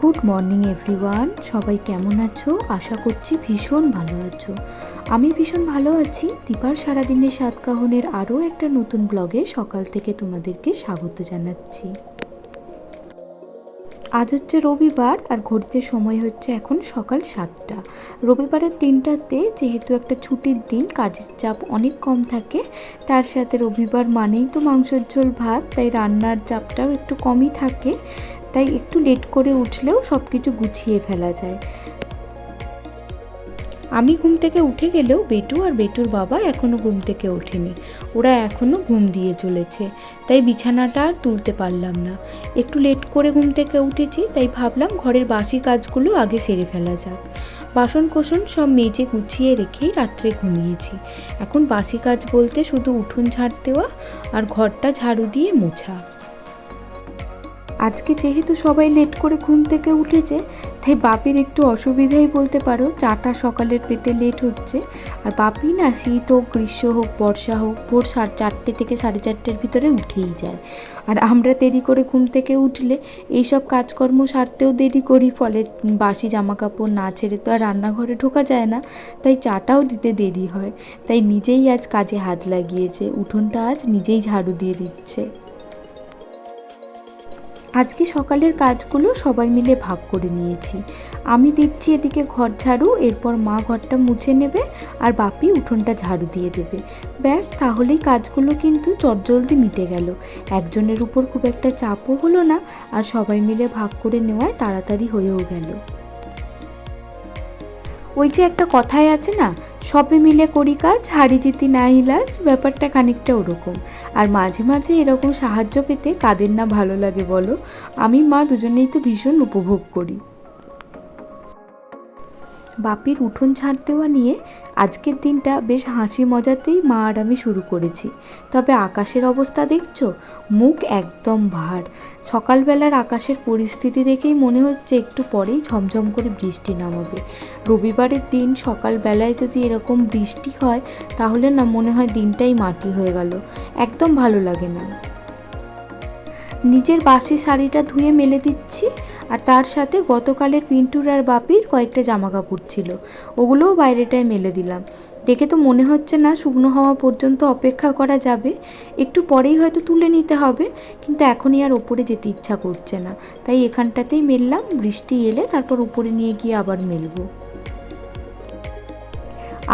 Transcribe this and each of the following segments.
Good morning everyone, সবাই কেমন আছো? আশা করছি ভীষণ ভালো আছো। আমি ভীষণ ভালো আছি। দীপার সারাদিনের সাতকাহনের আরও একটা নতুন ব্লগে সকাল থেকে তোমাদেরকে স্বাগত জানাচ্ছি। আজ হচ্ছে রবিবার আর ঘড়িতে সময় হচ্ছে এখন সকাল 7টা। রবিবারের দিনটাতে যেহেতু একটা ছুটির দিন, কাজের চাপ অনেক কম থাকে, তার সাথে রবিবার মানেই তো মাংসের ঝোল ভাত, তাই রান্নার চাপটাও একটু কমই থাকে। তাই একটু লেট করে উঠলেও সব কিছু গুছিয়ে ফেলা যায়। আমি ঘুম থেকে উঠে গেলেও বেটু আর বেটুর বাবা এখনও ঘুম থেকে ওঠেনি। ওরা এখনও ঘুম দিয়ে চলেছে, তাই বিছানাটা আর তুলতে পারলাম না। একটু লেট করে ঘুম থেকে উঠেছি, তাই ভাবলাম ঘরের বাসি কাজগুলো আগে সেরে ফেলা যাক। বাসন কোসন সব মেজে গুছিয়ে রেখেই রাত্রে ঘুমিয়েছি। এখন বাসি কাজ বলতে শুধু উঠোন ঝাড় দেওয়া আর ঘরটা ঝাড়ু দিয়ে মোছা। আজকে যেহেতু সবাই লেট করে ঘুম থেকে উঠেছে, তাই বাপির একটু অসুবিধাই বলতে পারো। চাটা সকালের পেতে লেট হচ্ছে। আর বাপি না শীত হোক, গ্রীষ্ম হোক, বর্ষা হোক, ভোর 4:30 থেকে 4:30-এর ভিতরে উঠেই যায়। আর আমরা দেরি করে ঘুম থেকে উঠলে এইসব কাজকর্ম সারতেও দেরি করি, ফলে বাসি জামা কাপড় না ছেড়ে তো আর রান্নাঘরে ঢোকা যায় না, তাই চাটাও দিতে দেরি হয়। তাই নিজেই আজ কাজে হাত লাগিয়েছে, উঠোনটা আজ নিজেই ঝাড়ু দিয়ে দিচ্ছে। আজকে সকালের কাজগুলো সবাই মিলে ভাগ করে নিয়েছি। আমি দিচ্ছি এদিকে ঘর ঝাড়ু, এরপর মা ঘরটা মুছে নেবে আর বাপি উঠোনটা ঝাড়ু দিয়ে দেবে। ব্যাস, তাহলেই কাজগুলো কিন্তু চটজলদি মিটে গেল। একজনের উপর খুব একটা চাপও হলো না, আর সবাই মিলে ভাগ করে নেওয়ায় তাড়াতাড়ি হয়েও গেল। ওই যে একটা কথাই আছে না, সবে মিলে করি কাজ, হারি জিতি না ইলাজ, ব্যাপারটা খানিকটা ওরকম। আর মাঝে মাঝে এরকম সাহায্য পেতে কাদের না ভালো লাগে বলো? আমি মা দুজনেই তো ভীষণ উপভোগ করি। বাপির উঠোন ঝাড় দেওয়া নিয়ে আজকের দিনটা বেশ হাসি মজাতেই মা আর আমি শুরু করেছি। তবে আকাশের অবস্থা দেখছো, মুখ একদম ভার। সকালবেলার আকাশের পরিস্থিতি দেখেই মনে হচ্ছে একটু পরেই ঝমঝম করে বৃষ্টি নামাবে। রবিবারের দিন সকালবেলায় যদি এরকম বৃষ্টি হয়, তাহলে না মনে হয় দিনটাই মাটি হয়ে গেল, একদম ভালো লাগে না। নিজের বাসি শাড়িটা ধুয়ে মেলে দিচ্ছি, আর তার সাথে গতকালের পিন্টুর আর বাপির কয়েকটা জামা কাপড় ছিল, ওগুলোও বাইরেটায় মেলে দিলাম। দেখে তো মনে হচ্ছে না শুকনো হওয়া পর্যন্ত অপেক্ষা করা যাবে, একটু পরেই হয়তো তুলে নিতে হবে, কিন্তু এখনই আর ওপরে যেতে ইচ্ছা করছে না, তাই এখানটাতেই মেললাম। বৃষ্টি এলে তারপর উপরে নিয়ে গিয়ে আবার মেলবো।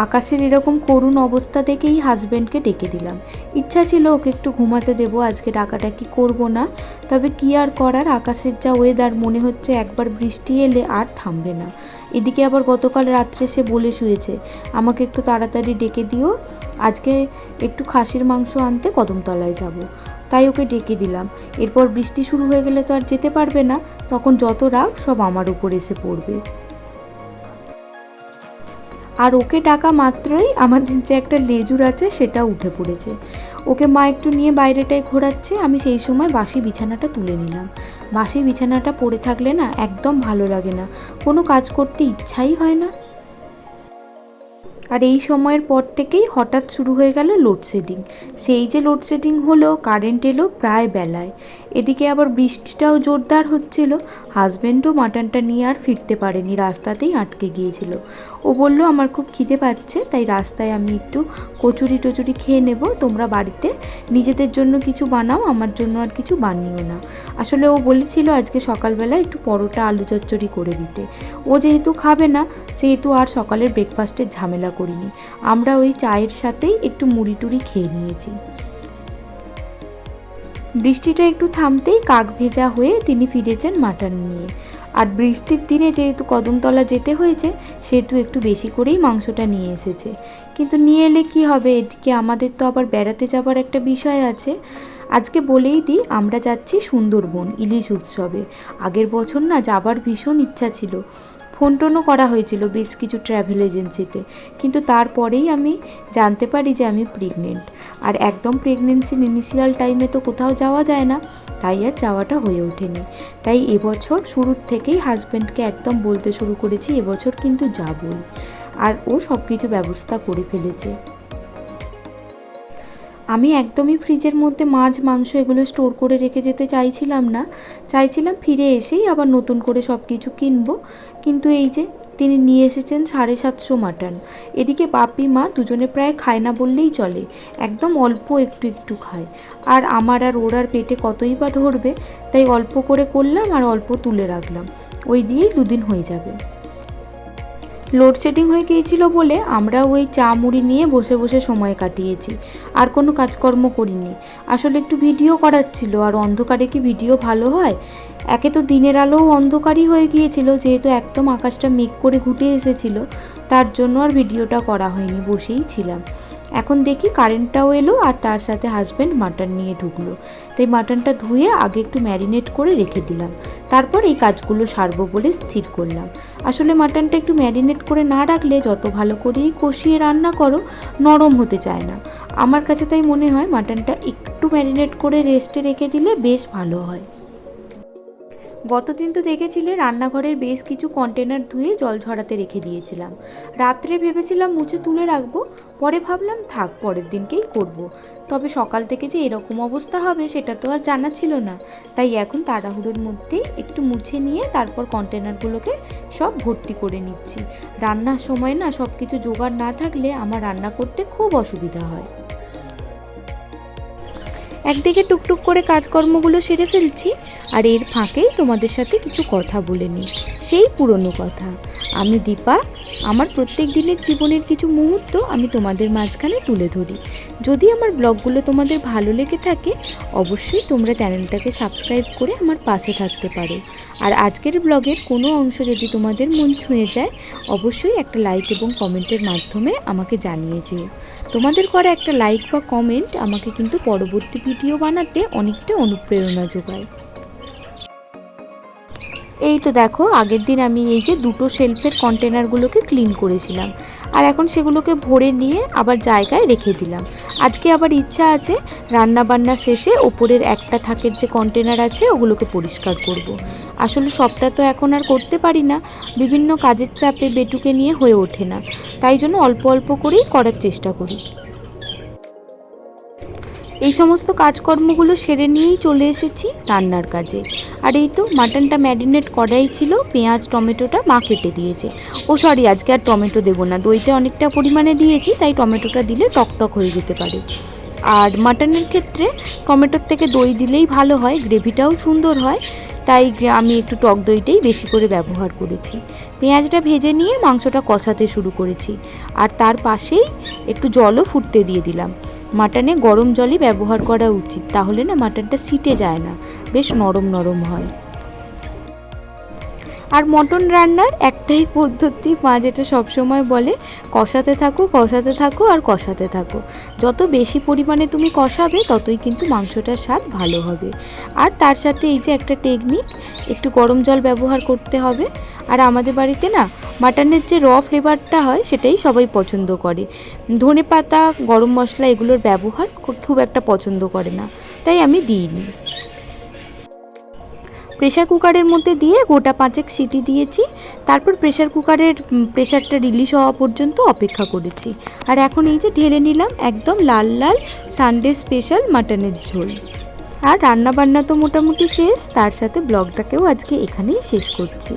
আকাশের এরকম করুণ অবস্থা দেখেই হাজব্যান্ডকে ডেকে দিলাম। ইচ্ছা ছিল ওকে একটু ঘুমাতে দেবো, আজকে ডাকাডাকি করবো না, তবে কি আর করার, আকাশের যা ওয়েদার, মনে হচ্ছে একবার বৃষ্টি এলে আর থামবে না। এদিকে আবার গতকাল রাত্রে সে বলে শুয়েছে আমাকে একটু তাড়াতাড়ি ডেকে দিও, আজকে একটু খাসির মাংস আনতে কদমতলায় যাব। তাই ওকে ডেকে দিলাম। এরপর বৃষ্টি শুরু হয়ে গেলে তো আর যেতে পারবে না, তখন যত রাগ সব আমার উপর এসে পড়বে। আর ওকে ডাকা মাত্রই আমাদের যে একটা লেজুর আছে সেটা উঠে পড়েছে। ওকে মা একটু নিয়ে বাইরেটায় ঘোরাচ্ছে, আমি সেই সময় বাসি বিছানাটা তুলে নিলাম। বাসি বিছানাটা পড়ে থাকলে না একদম ভালো লাগে না, কোনো কাজ করতে ইচ্ছাই হয় না। আর এই সময়ের পর থেকেই হঠাৎ শুরু হয়ে গেল লোডশেডিং। সেই যে লোডশেডিং হলো, কারেন্ট এলো প্রায় বেলায়। এদিকে আবার বৃষ্টিটাও জোরদার হচ্ছিল। হাজব্যান্ডও মাটনটা নিয়ে আর ফিরতে পারেনি, রাস্তাতেই আটকে গিয়েছিল। ও বলল আমার খুব খিদে পাচ্ছে, তাই রাস্তায় আমি একটু কচুরি টচুরি খেয়ে নেব, তোমরা বাড়িতে নিজেদের জন্য কিছু বানাও, আমার জন্য আর কিছু বানিও না। আসলে ও বলেছিল আজকে সকালবেলা একটু পরোটা আলু চচ্চড়ি করে দিতে। ও যেহেতু খাবে না, সেহেতু আর সকালের ব্রেকফাস্টের ঝামেলা করিনি। আমরা ওই চায়ের সাথেই একটু মুড়ি টুড়ি খেয়ে নিয়েছি। বৃষ্টিটা একটু থামতেই কাক ভেজা হয়ে তিনি ফিরেছেন মাটন নিয়ে। আর বৃষ্টির দিনে যেহেতু কদমতলা যেতে হয়েছে, সেহেতু একটু বেশি করেই মাংসটা নিয়ে এসেছে। কিন্তু নিয়ে এলে কি হবে, এদিকে আমাদের তো আবার বেড়াতে যাবার একটা বিষয় আছে। আজকে বলেই দিই, আমরা যাচ্ছি সুন্দরবন ইলিশ উৎসবে। আগের বছর না যাবার ভীষণ ইচ্ছা ছিল, ফোন টোনও করা হয়েছিল বেশ কিছু ট্র্যাভেল এজেন্সিতে, কিন্তু তারপরেই আমি জানতে পারি যে আমি প্রেগনেন্ট। আর একদম প্রেগনেন্সির ইনিশিয়াল টাইমে তো কোথাও যাওয়া যায় না, তাই আর যাওয়াটা হয়ে ওঠেনি। তাই এবছর শুরুর থেকেই হাজব্যান্ডকে একদম বলতে শুরু করেছি এবছর কিন্তু যাবই, আর ও সব কিছু ব্যবস্থা করে ফেলেছে। আমি একদমই ফ্রিজের মধ্যে মাছ মাংস এগুলো স্টোর করে রেখে যেতে চাইছিলাম না, চাইছিলাম ফিরে এসেই আবার নতুন করে সব কিছু কিনবো। কিন্তু এই যে তিনি নিয়ে এসেছেন 750 মাটন। এদিকে বাপি মা দুজনে প্রায় খায় না বললেই চলে, একদম অল্প একটু একটু খায়। আর আমার আর ওর আর পেটে কতই বা ধরবে, তাই অল্প করে করলাম আর অল্প তুলে রাখলাম, ওই দিয়েই 2 দিন হয়ে যাবে। লোডশেডিং হয়ে গিয়েছিল বলে আমরা ওই চা মুড়ি নিয়ে বসে বসে সময় কাটিয়েছি, আর কোনো কাজকর্ম করিনি। আসলে একটু ভিডিও করার ছিল, আর অন্ধকারে কি ভিডিও ভালো হয়? একে তো দিনের আলোও অন্ধকারই হয়ে গিয়েছিল, যেহেতু একদম আকাশটা মেঘ করে ঘুটে এসেছিল, তার জন্য আর ভিডিওটা করা হয়নি, বসেই ছিলাম। এখন দেখি কারেন্টটাও এলো, আর তার সাথে হাজব্যান্ড মাটন নিয়ে ঢুকলো। তাই মাটনটা ধুয়ে আগে একটু ম্যারিনেট করে রেখে দিলাম, তারপর এই কাজগুলো সারবো বলে স্থির করলাম। আসলে মাটনটা একটু ম্যারিনেট করে না রাখলে যত ভালো করেই কষিয়ে রান্না করো, নরম হতে চায় না। আমার কাছে তাই মনে হয় মাটনটা একটু ম্যারিনেট করে রেস্টে রেখে দিলে বেশ ভালো হয়। গতদিন তো দেখেছিলে রান্নাঘরের বেশ কিছু কন্টেনার ধুয়ে জল ঝরাতে রেখে দিয়েছিলাম। রাত্রে ভেবেছিলাম মুছে তুলে রাখবো, পরে ভাবলাম থাক পরের দিনকেই করব। তবে সকাল থেকে যে এরকম অবস্থা হবে সেটা তো আর জানা ছিল না, তাই এখন তাড়াহুড়োর মধ্যেই একটু মুছে নিয়ে তারপর কন্টেনারগুলোকে সব ভর্তি করে নিচ্ছি। রান্নার সময় না সব কিছু জোগাড় না থাকলে আমার রান্না করতে খুব অসুবিধা হয়। একদিকে টুকটুক করে কাজকর্মগুলো সেরে ফেলছি, আর এর ফাঁকেই তোমাদের সাথে কিছু কথা বলে নিই। সেই পুরনো কথা, আমি দীপা। আমার প্রত্যেক দিনের জীবনের কিছু মুহূর্ত আমি তোমাদের মাঝখানে তুলে ধরি। যদি আমার ব্লগগুলো তোমাদের ভালো লেগে থাকে, অবশ্যই তোমরা চ্যানেলটাকে সাবস্ক্রাইব করে আমার পাশে থাকতে পারো। আর আজকের ব্লগের কোনো অংশ যদি তোমাদের মন ছুঁয়ে যায়, অবশ্যই একটা লাইক এবং কমেন্টের মাধ্যমে আমাকে জানিয়ে যেও। তোমাদের করা একটা লাইক বা কমেন্ট আমাকে কিন্তু পরবর্তী ভিডিও বানাতে অনেকটা অনুপ্রেরণা যোগায়। এই তো দেখো, আগের দিন আমি এই যে 2টো শেলফের কন্টেনারগুলোকে ক্লিন করেছিলাম, আর এখন সেগুলোকে ভরে নিয়ে আবার জায়গায় রেখে দিলাম। আজকে আবার ইচ্ছা আছে রান্না বান্না শেষে ওপরের একটা থাকের যে কন্টেনার আছে ওগুলোকে পরিষ্কার করব। আসলে সবটা তো এখন আর করতে পারি না, বিভিন্ন কাজের চাপে বেটুকে নিয়ে হয়ে ওঠে না, তাই জন্য অল্প অল্প করেই করার চেষ্টা করি। এই সমস্ত কাজকর্মগুলো সেরে নিয়েই চলে এসেছি রান্নার কাজে। আর এই তো মাটনটা ম্যারিনেট করাই ছিল, পেঁয়াজ টমেটোটা মা কেটে দিয়েছে। ও সরি, আজকে আর টমেটো দেবো না, দইটা অনেকটা পরিমাণে দিয়েছি, তাই টমেটোটা দিলে টকটক হয়ে যেতে পারে। আর মাটনের ক্ষেত্রে টমেটোর থেকে দই দিলেই ভালো হয়, গ্রেভিটাও সুন্দর হয়, তাই আমি একটু টক দইটাই বেশি করে ব্যবহার করেছি। পেঁয়াজটা ভেজে নিয়ে মাংসটা কষাতে শুরু করেছি, আর তার পাশেই একটু জলও ফুটতে দিয়ে দিলাম। মাটনে গরম জলই ব্যবহার করা উচিত, তাহলে না মাটনটা সিটে যায় না, বেশ নরম নরম হয়। আর মটন রান্নার একটাই পদ্ধতি, মা যেটা সবসময় বলে, কষাতে থাকো কষাতে থাকো আর কষাতে থাকো। যত বেশি পরিমাণে তুমি কষাবে ততই কিন্তু মাংসটার স্বাদ ভালো হবে। আর তার সাথে এই যে একটা টেকনিক, একটু গরম জল ব্যবহার করতে হবে। আর আমাদের বাড়িতে না মাটনের যে ফ্লেভারটা হয় সেটাই সবাই পছন্দ করে, ধনে পাতা গরম মশলা এগুলোর ব্যবহার খুব একটা পছন্দ করে না, তাই আমি দিইনি। প্রেশার কুকারের মধ্যে দিয়ে গোটা 5 সিটি দিয়েছি, তারপর প্রেশার কুকারের প্রেশারটা রিলিজ হওয়া পর্যন্ত অপেক্ষা করেছি। আর এখন এই যে ঢেলে নিলাম একদম লাল লাল সানডে স্পেশাল মাটনের ঝোল। আর রান্নাবান্না তো মোটামুটি শেষ, তার সাথে ব্লগটাকেও আজকে এখানেই শেষ করছি।